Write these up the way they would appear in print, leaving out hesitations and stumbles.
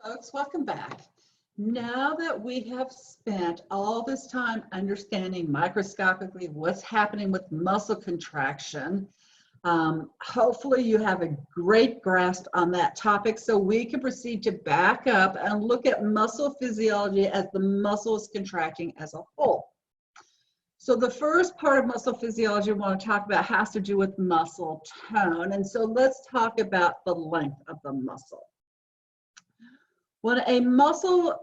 Folks, welcome back. Now that we have spent all this time understanding microscopically what's happening with muscle contraction, hopefully you have a great grasp on that topic so we can proceed to back up and look at muscle physiology as the muscle is contracting as a whole. So the first part of muscle physiology I want to talk about has to do with muscle tone. And so let's talk about the length of the muscle. When a muscle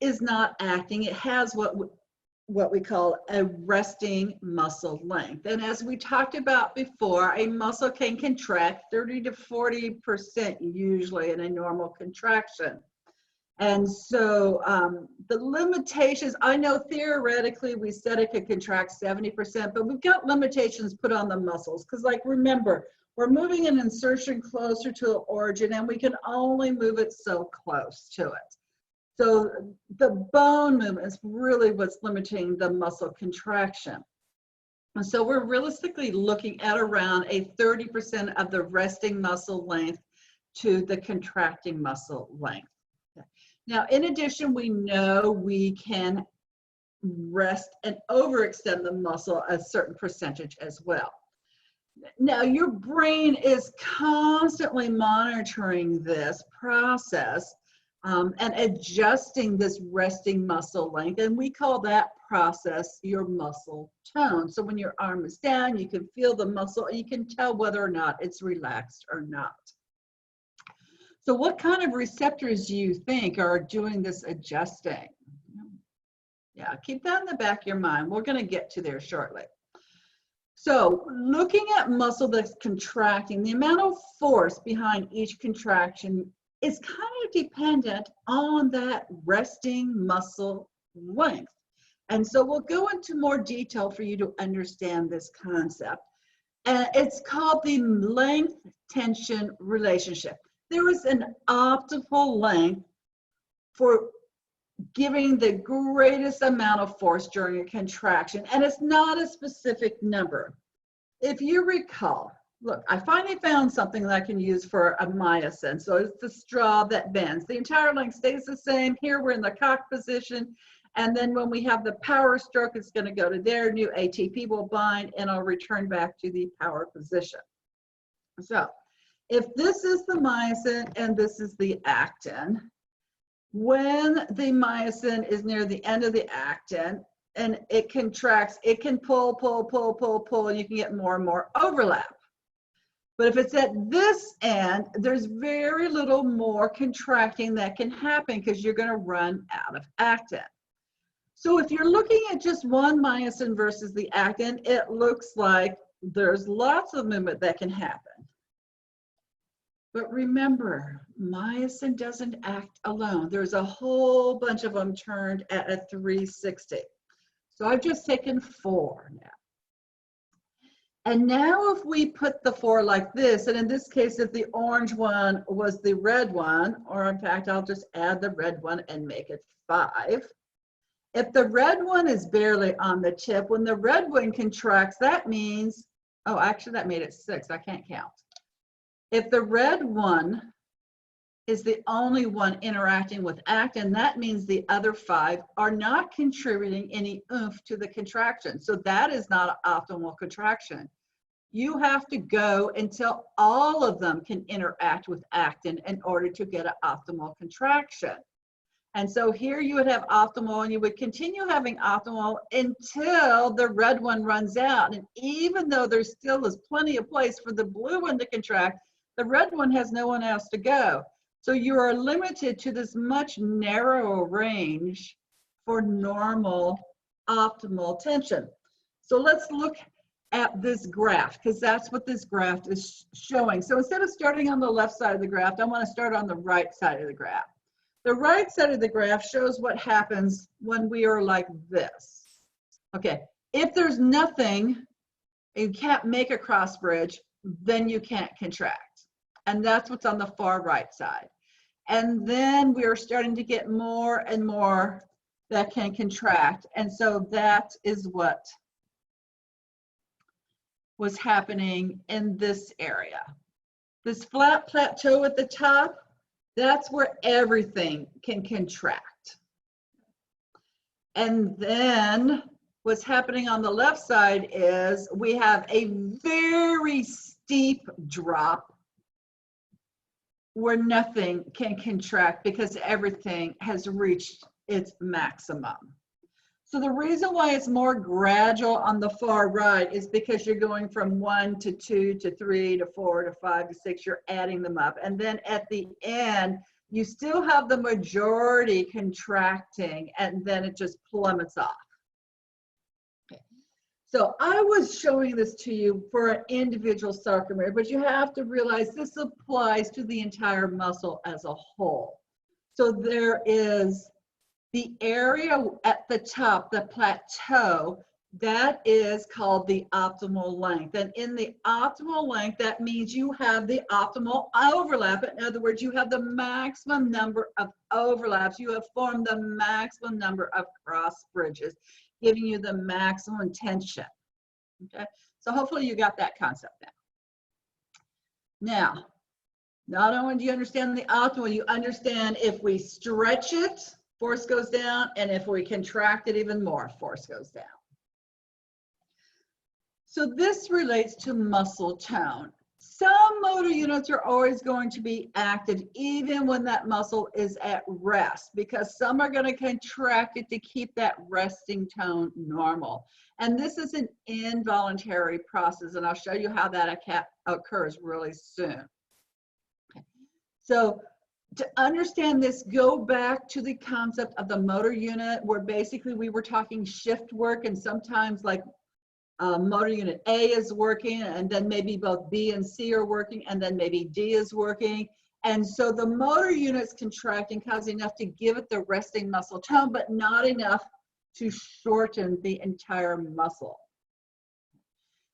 is not acting, it has what we call a resting muscle length. And as we talked about before, a muscle can contract 30 to 40% usually in a normal contraction. And so the limitations, I know theoretically we said it could contract 70%, but we've got limitations put on the muscles because, like, remember, we're moving an insertion closer to the origin and we can only move it so close to it. So the bone movement is really what's limiting the muscle contraction. And so we're realistically looking at around a 30% of the resting muscle length to the contracting muscle length. Now, in addition, we know we can rest and overextend the muscle a certain percentage as well. Now, your brain is constantly monitoring this process and adjusting this resting muscle length, and we call that process your muscle tone. So when your arm is down, you can feel the muscle and you can tell whether or not it's relaxed or not. So what kind of receptors do you think are doing this adjusting? Yeah, keep that in the back of your mind. We're going to get to there shortly. So looking at muscle that's contracting, the amount of force behind each contraction is kind of dependent on that resting muscle length. And so we'll go into more detail for you to understand this concept. And it's called the length-tension relationship. There is an optimal length for giving the greatest amount of force during a contraction, and it's not a specific number. If you recall, look, I finally found something that I can use for a myosin. So it's the straw that bends. The entire length stays the same. Here we're in the cock position, and then when we have the power stroke, it's going to go to there. New ATP will bind, and I'll return back to the power position. So if this is the myosin and this is the actin, when the myosin is near the end of the actin and it contracts, it can pull, and you can get more and more overlap. But if it's at this end, there's very little more contracting that can happen because you're going to run out of actin. So if you're looking at just one myosin versus the actin, it looks like there's lots of movement that can happen. But remember, myosin doesn't act alone. There's a whole bunch of them turned at a 360. So I've just taken 4 now. And now if we put the 4 like this, and in this case, if the orange one was the red one, or in fact, I'll just add the red one and make it 5. If the red one is barely on the tip, when the red one contracts, that means, oh, actually that made it 6, I can't count. If the red one is the only one interacting with actin, that means the other 5 are not contributing any oomph to the contraction. So that is not an optimal contraction. You have to go until all of them can interact with actin in order to get an optimal contraction. And so here you would have optimal, and you would continue having optimal until the red one runs out. And even though there still is plenty of place for the blue one to contract, the red one has no one else to go. So you are limited to this much narrower range for normal optimal tension. So let's look at this graph, because that's what this graph is showing. So instead of starting on the left side of the graph, I want to start on the right side of the graph. The right side of the graph shows what happens when we are like this. Okay, if there's nothing, you can't make a cross bridge, then you can't contract. And that's what's on the far right side. And then we are starting to get more and more that can contract. And so that is what was happening in this area. This flat plateau at the top That's where everything can contract. And then what's happening on the left side is we have a very steep drop where nothing can contract because everything has reached its maximum. So the reason why it's more gradual on the far right is because you're going from 1 to 2 to 3 to 4 to 5 to 6, you're adding them up. And then at the end, you still have the majority contracting, and then it just plummets off. Okay. So I was showing this to you for an individual sarcomere, but you have to realize this applies to the entire muscle as a whole. So there is the area at the top, the plateau, that is called the optimal length. And in the optimal length, that means you have the optimal overlap. In other words, you have the maximum number of overlaps. You have formed the maximum number of cross bridges, giving you the maximum tension. Okay, so hopefully you got that concept now. Now, not only do you understand the optimal, you understand if we stretch it, force goes down, and if we contract it even more, force goes down. So this relates to muscle tone. Some motor units are always going to be active even when that muscle is at rest, because some are going to contract it to keep that resting tone normal. And this is an involuntary process, and I'll show you how that occurs really soon. Okay. So to understand this, go back to the concept of the motor unit, where basically we were talking shift work, and sometimes like motor unit A is working, and then maybe both B and C are working, and then maybe D is working. And so the motor unit's contracting causing enough to give it the resting muscle tone, but not enough to shorten the entire muscle.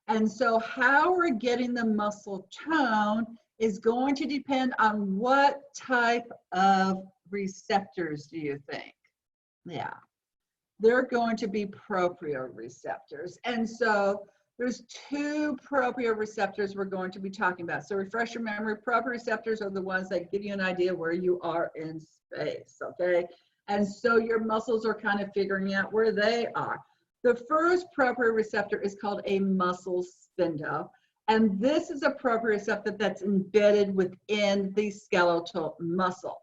And so how we're getting the muscle tone is going to depend on what type of receptors do you think? Yeah, they're going to be proprioreceptors. And so there's two proprioreceptors we're going to be talking about. So refresh your memory, proprioreceptors are the ones that give you an idea where you are in space, okay? And so your muscles are kind of figuring out where they are. The first proprioreceptor is called a muscle spindle. And this is a proprioreceptor that's embedded within the skeletal muscle.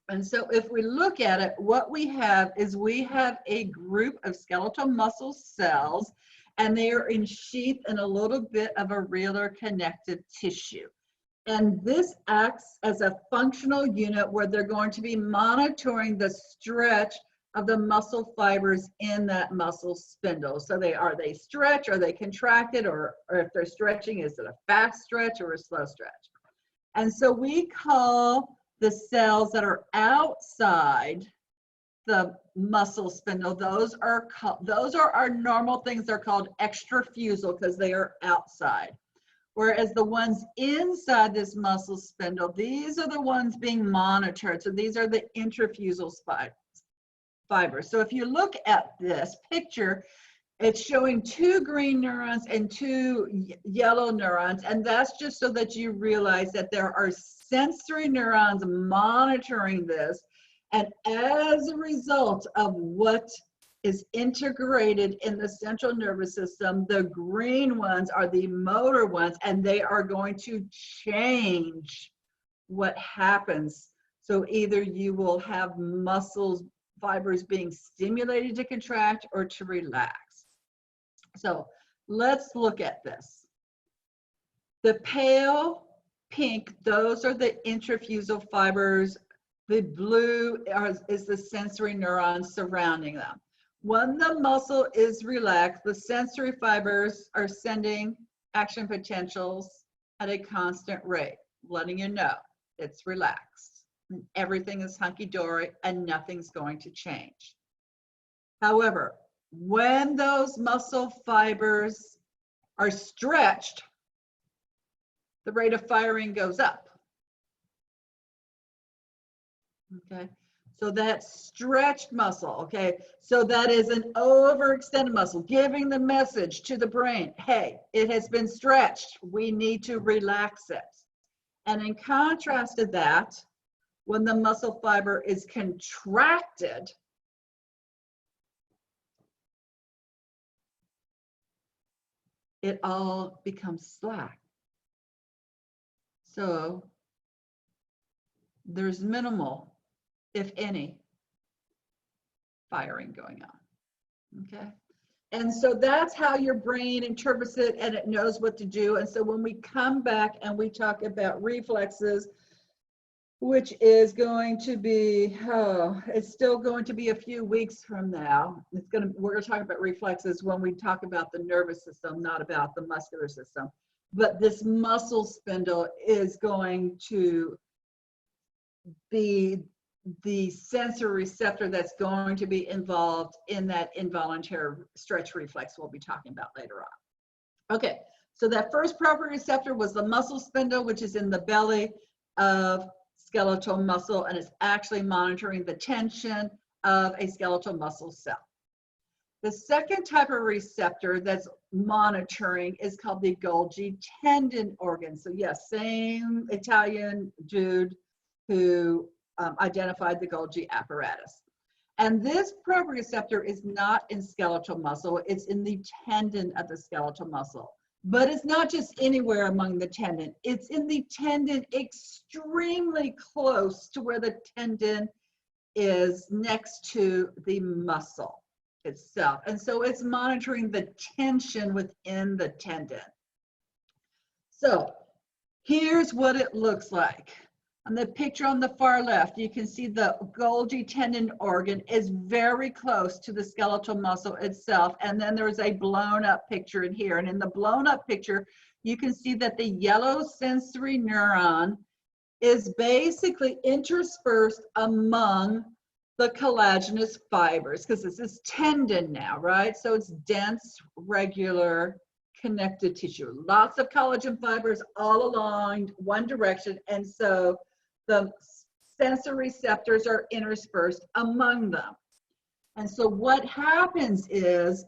And so if we look at it, what we have is we have a group of skeletal muscle cells, and they are ensheathed in a little bit of a realer connective tissue. And this acts as a functional unit where they're going to be monitoring the stretch of the muscle fibers in that muscle spindle. So are they stretch, are they contracted, or if they're stretching, is it a fast stretch or a slow stretch? And so we call the cells that are outside the muscle spindle, those are our normal things. They're called extrafusal because they are outside. Whereas the ones inside this muscle spindle, these are the ones being monitored. So these are the intrafusal fibers. So if you look at this picture, it's showing 2 green neurons and 2 yellow neurons. And that's just so that you realize that there are sensory neurons monitoring this. And as a result of what is integrated in the central nervous system, the green ones are the motor ones, and they are going to change what happens. So either you will have muscles fibers being stimulated to contract or to relax. So let's look at this. The pale pink, those are the intrafusal fibers. The blue is the sensory neurons surrounding them. When the muscle is relaxed, the sensory fibers are sending action potentials at a constant rate, letting you know it's relaxed. Everything is hunky-dory and nothing's going to change. However, when those muscle fibers are stretched, the rate of firing goes up. Okay, so that stretched muscle, okay, so that is an overextended muscle giving the message to the brain, hey, it has been stretched, we need to relax it. And in contrast to that, when the muscle fiber is contracted, it all becomes slack. So there's minimal, if any, firing going on, okay? And so that's how your brain interprets it, and it knows what to do. And so when we come back and we talk about reflexes, which is going to be, it's still going to be a few weeks from now. We're going to talk about reflexes when we talk about the nervous system, not about the muscular system. But this muscle spindle is going to be the sensory receptor that's going to be involved in that involuntary stretch reflex we'll be talking about later on. Okay, so that first proprioceptor was the muscle spindle, which is in the belly of skeletal muscle, and it's actually monitoring the tension of a skeletal muscle cell. The second type of receptor that's monitoring is called the Golgi tendon organ. So yes, same Italian dude who identified the Golgi apparatus. And this proprioceptor is not in skeletal muscle, it's in the tendon of the skeletal muscle. But it's not just anywhere among the tendon, it's in the tendon extremely close to where the tendon is next to the muscle itself. And so it's monitoring the tension within the tendon. So here's what it looks like. On the picture on the far left, you can see the Golgi tendon organ is very close to the skeletal muscle itself. And then there's a blown up picture in here. And in the blown up picture, you can see that the yellow sensory neuron is basically interspersed among the collagenous fibers, because this is tendon now, right? So it's dense, regular, connected tissue. Lots of collagen fibers all along one direction. And so the sensory receptors are interspersed among them. And so what happens is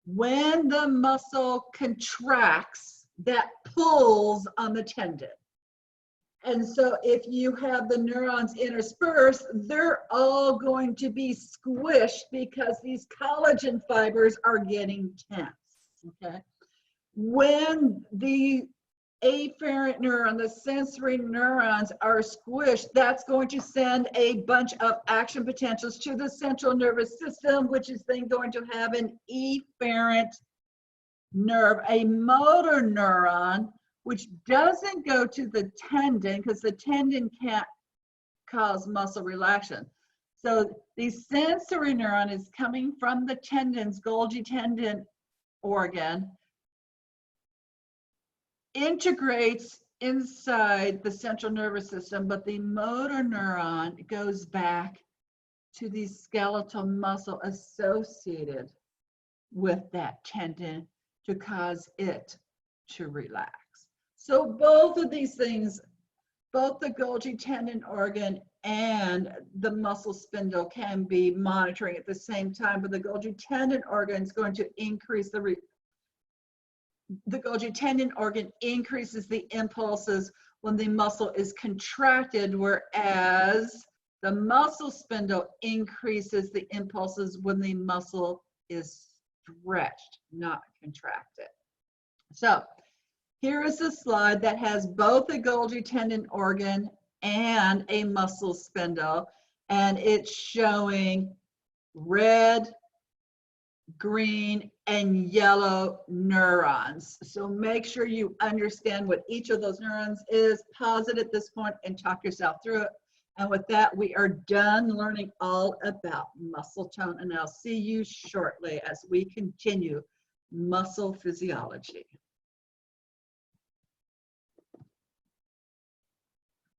when the muscle contracts, that pulls on the tendon. And so if you have the neurons interspersed, they're all going to be squished because these collagen fibers are getting tense, okay? When the afferent neuron, the sensory neurons are squished, that's going to send a bunch of action potentials to the central nervous system, which is then going to have an efferent nerve, a motor neuron, which doesn't go to the tendon because the tendon can't cause muscle relaxation. So the sensory neuron is coming from the tendons, Golgi tendon organ, integrates inside the central nervous system, but the motor neuron goes back to the skeletal muscle associated with that tendon to cause it to relax. So both of these things, both the Golgi tendon organ and the muscle spindle can be monitoring at the same time, but the Golgi tendon organ is going to increase the Golgi tendon organ increases the impulses when the muscle is contracted, whereas the muscle spindle increases the impulses when the muscle is stretched, not contracted. So here is a slide that has both a Golgi tendon organ and a muscle spindle, and it's showing red, green, and yellow neurons. So make sure you understand what each of those neurons is. Pause it at this point and talk yourself through it. And with that, we are done learning all about muscle tone, and I'll see you shortly as we continue muscle physiology.